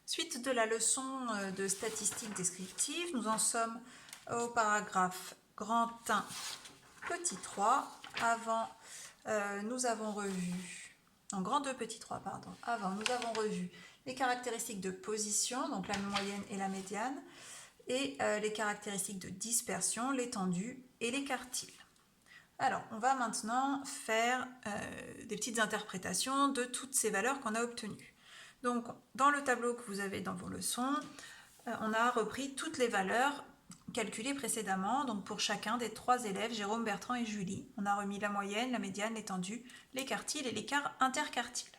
Suite de la leçon de statistiques descriptives, nous en sommes au paragraphe grand 1, petit 3. Avant, nous avons revu, en grand 2, petit 3, pardon. Avant, nous avons revu les caractéristiques de position, donc la moyenne et la médiane, et les caractéristiques de dispersion, l'étendue et les quartiles. Alors, on va maintenant faire des petites interprétations de toutes ces valeurs qu'on a obtenues. Donc, dans le tableau que vous avez dans vos leçons, on a repris toutes les valeurs calculées précédemment, donc pour chacun des 3 élèves, Jérôme, Bertrand et Julie. On a remis la moyenne, la médiane, l'étendue, les quartiles et l'écart interquartile.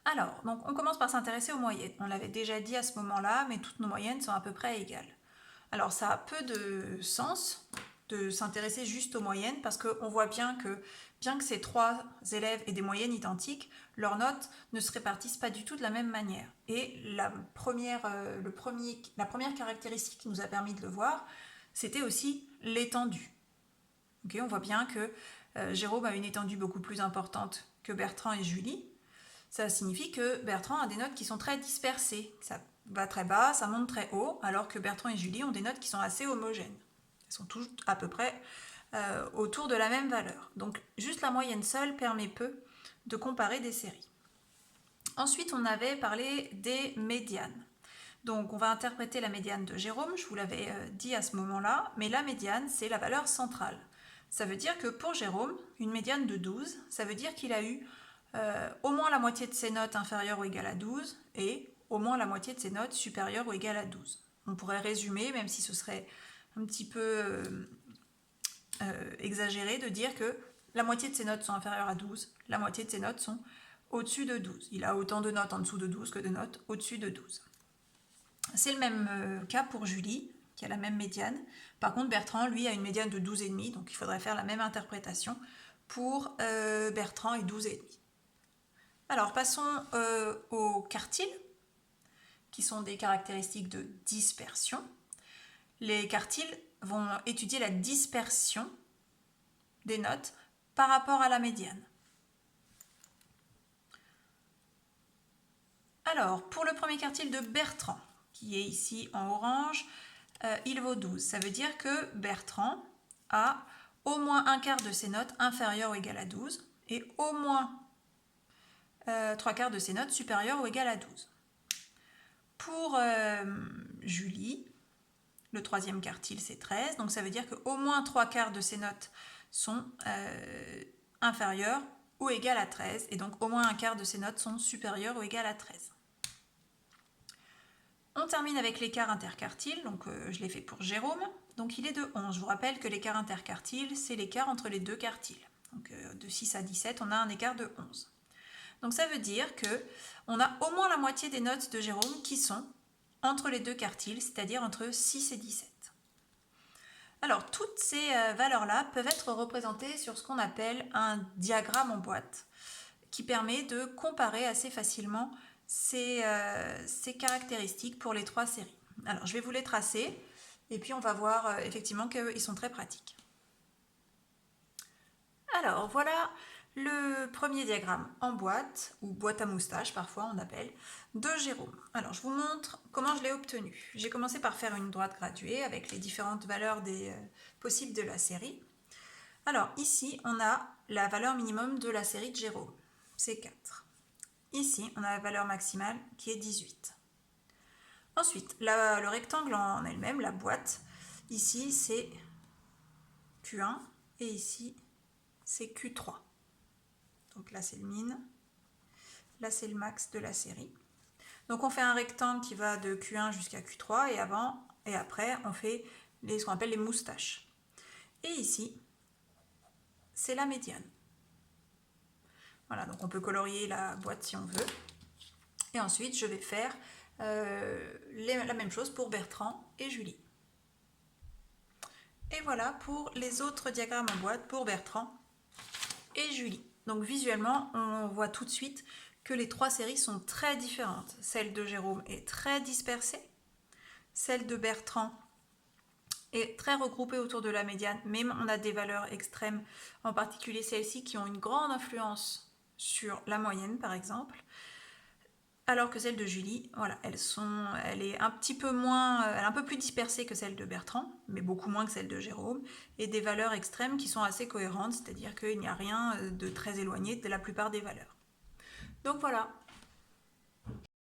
Alors, donc on commence par s'intéresser aux moyennes. On l'avait déjà dit à ce moment-là, mais toutes nos moyennes sont à peu près égales. Alors, ça a peu de sens de s'intéresser juste aux moyennes parce qu'on voit bien que ces 3 élèves aient des moyennes identiques, leurs notes ne se répartissent pas du tout de la même manière. Et la première caractéristique qui nous a permis de le voir, c'était aussi l'étendue. Okay, on voit bien que Jérôme a une étendue beaucoup plus importante que Bertrand et Julie. Ça signifie que Bertrand a des notes qui sont très dispersées. Ça va très bas, ça monte très haut, alors que Bertrand et Julie ont des notes qui sont assez homogènes. Elles sont toutes à peu près autour de la même valeur. Donc juste la moyenne seule permet peu de comparer des séries. Ensuite, on avait parlé des médianes. Donc on va interpréter la médiane de Jérôme, je vous l'avais dit à ce moment-là, mais la médiane, c'est la valeur centrale. Ça veut dire que pour Jérôme, une médiane de 12, ça veut dire qu'il a eu au moins la moitié de ses notes inférieures ou égales à 12 et au moins la moitié de ses notes supérieures ou égales à 12. On pourrait résumer, même si ce serait un petit peu exagéré, de dire que la moitié de ses notes sont inférieures à 12, la moitié de ses notes sont au-dessus de 12. Il a autant de notes en dessous de 12 que de notes au-dessus de 12. C'est le même cas pour Julie, qui a la même médiane. Par contre, Bertrand, lui, a une médiane de 12,5, donc il faudrait faire la même interprétation pour Bertrand et 12,5. Alors, passons aux quartiles, qui sont des caractéristiques de dispersion. Les quartiles vont étudier la dispersion des notes par rapport à la médiane. Alors, pour le premier quartile de Bertrand, qui est ici en orange, il vaut 12. Ça veut dire que Bertrand a au moins un quart de ses notes inférieures ou égales à 12 et au moins 3 quarts de ses notes supérieures ou égales à 12. Pour Julie, le troisième quartile c'est 13, donc ça veut dire qu'au moins 3 quarts de ses notes sont inférieures ou égales à 13 et donc au moins un quart de ses notes sont supérieures ou égales à 13. On termine avec l'écart interquartile, donc je l'ai fait pour Jérôme, donc il est de 11. Je vous rappelle que l'écart interquartile, c'est l'écart entre les deux quartiles. Donc de 6 à 17, on a un écart de 11. Donc ça veut dire qu'on a au moins la moitié des notes de Jérôme qui sont entre les deux quartiles, c'est-à-dire entre 6 et 17. Alors toutes ces valeurs-là peuvent être représentées sur ce qu'on appelle un diagramme en boîte, qui permet de comparer assez facilement ces caractéristiques pour les 3 séries. Alors je vais vous les tracer et puis on va voir effectivement qu'ils sont très pratiques. Alors voilà le premier diagramme en boîte, ou boîte à moustache parfois on appelle, de Jérôme. Alors je vous montre comment je l'ai obtenu. J'ai commencé par faire une droite graduée avec les différentes valeurs possibles de la série. Alors ici on a la valeur minimum de la série de Jérôme, c'est 4. Ici, on a la valeur maximale qui est 18. Ensuite, le rectangle en elle-même, la boîte, ici c'est Q1 et ici c'est Q3. Donc là c'est le min, là c'est le max de la série. Donc on fait un rectangle qui va de Q1 jusqu'à Q3 et avant et après on fait ce qu'on appelle les moustaches. Et ici, c'est la médiane. Voilà, donc on peut colorier la boîte si on veut. Et ensuite, je vais faire la même chose pour Bertrand et Julie. Et voilà pour les autres diagrammes en boîte pour Bertrand et Julie. Donc visuellement, on voit tout de suite que les 3 séries sont très différentes. Celle de Jérôme est très dispersée. Celle de Bertrand est très regroupée autour de la médiane, mais on a des valeurs extrêmes, en particulier celles-ci qui ont une grande influence sur la moyenne par exemple. alors que celle de Julie, voilà, elle est un petit peu moins, elle est un peu plus dispersée que celle de Bertrand, mais beaucoup moins que celle de Jérôme, et des valeurs extrêmes qui sont assez cohérentes, c'est-à-dire qu'il n'y a rien de très éloigné de la plupart des valeurs. Donc voilà,